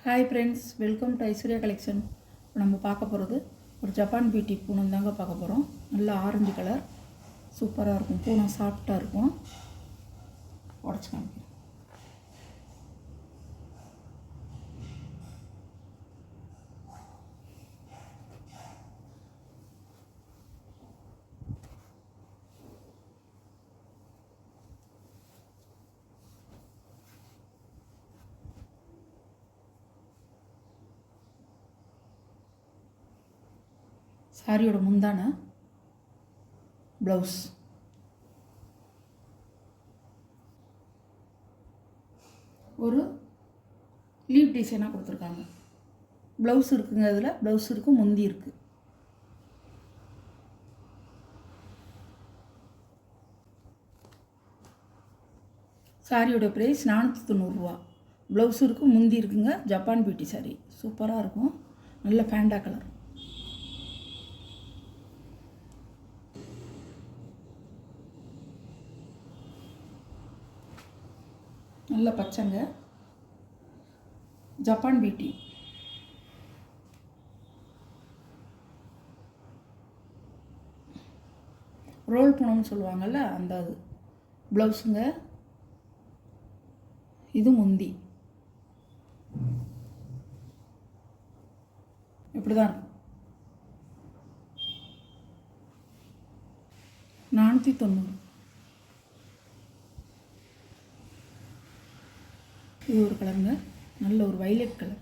Hi friends, welcome to Aishwarya collection. இப்போ நம்ம பார்க்க போகிறது ஒரு ஜப்பான் பியூட்டி பூனம் தாங்க பார்க்க போகிறோம். நல்லா ஆரஞ்சு கலர், சூப்பராக இருக்கும். பூனம் சாஃப்டாக இருக்கும். உடச்சி காமிக்கிறேன். சாரியோட முந்தான ப்ளவுஸ், ஒரு லீவ் டிசைனாக கொடுத்துருக்காங்க. ப்ளவுஸ் இருக்குங்க, அதில் ப்ளவுஸ் இருக்குது, முந்தி இருக்குது. சாரியோட ப்ரைஸ் 490 ரூபா. ப்ளவுஸ் இருக்குது, முந்தி இருக்குங்க. ஜப்பான் பியூட்டி சாரி சூப்பராக இருக்கும். நல்ல பேண்டா கலர். நல்ல பச்சைங்க, ஜப்பான் பியூட்டி. ரோல் பூனம்னு சொல்லுவாங்கள்ல, அந்த அது ப்ளவுஸுங்க. இது முந்தி. இப்படி தான் இருக்கும். 490. இது ஒரு கலருங்க, நல்ல ஒரு வைலட் கலர்.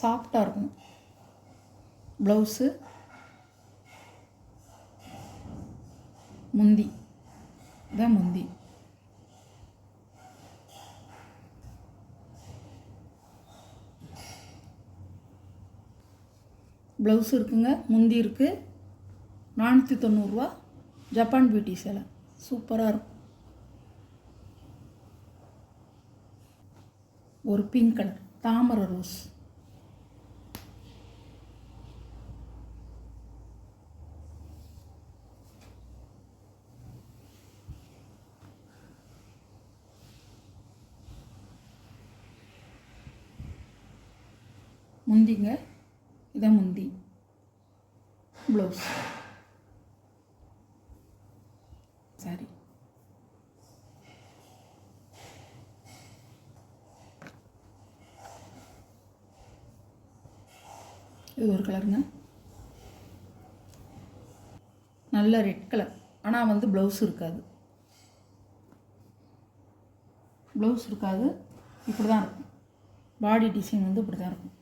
சாஃப்டாக இருக்கும். ப்ளவுஸு, முந்தி இதான் முந்தி. ப்ளவுஸ் இருக்குங்க, முந்தி இருக்குது. 490 ரூபா. ஜப்பான் பியூட்டி சேலை சூப்பராக இருக்கும். ஒரு பிங்க் கலர், தாமரை ரோஸ். முந்திங்க, இதான் முந்தி. Blouse sorry. இது ஒரு கலருங்க, நல்ல ரெட் கலர். ஆனால் வந்து ப்ளவுஸ் இருக்காது. ப்ளவுஸ் இருக்காது. இப்படி தான் இருக்கும். பாடி டிசைன் வந்து இப்படி தான் இருக்கும்.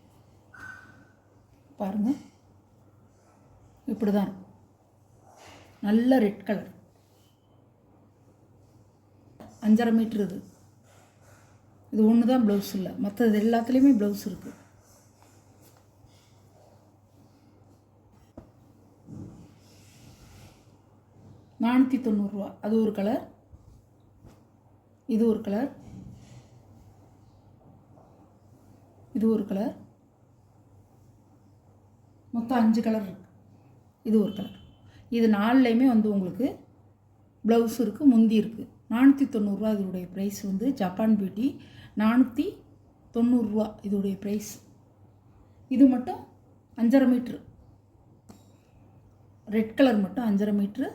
பாருங்கள், இப்படி தான் இருக்கும். நல்ல ரெட் கலர். 5.5 மீட்ரு. இது ஒன்று தான் ப்ளவுஸ் இல்லை, மற்றது எல்லாத்துலேயுமே ப்ளவுஸ் இருக்குது. $490. அது ஒரு கலர், இது ஒரு கலர், இது ஒரு கலர். மொத்தம் 5 கலர் இருக்குது. இது ஒரு கலர். இது 4லையுமே வந்து உங்களுக்கு ப்ளவுஸ் இருக்குது, முந்தி இருக்குது. 490 இதோடைய ப்ரைஸ் வந்து ஜப்பான் பியூட்டி 490 இதோடைய ப்ரைஸ். இது மட்டும் 5.5 மீட்ரு. ரெட் கலர் மட்டும் 5.5 மீட்ரு.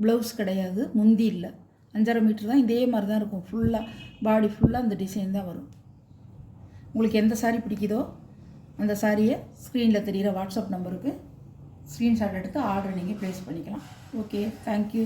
ப்ளவுஸ் கிடையாது, முந்தி இல்லை. 5.5 மீட்ரு தான். இதே மாதிரி தான் இருக்கும். ஃபுல்லாக பாடி ஃபுல்லாக அந்த டிசைன் தான் வரும். உங்களுக்கு எந்த சாரீ பிடிக்குதோ அந்த சாரியை ஸ்க்ரீனில் தெரிகிற வாட்ஸ்அப் நம்பருக்கு ஸ்க்ரீன்ஷாட் எடுத்து ஆர்டர் நீங்கள் ப்ளேஸ் பண்ணிக்கலாம். Okay, thank you.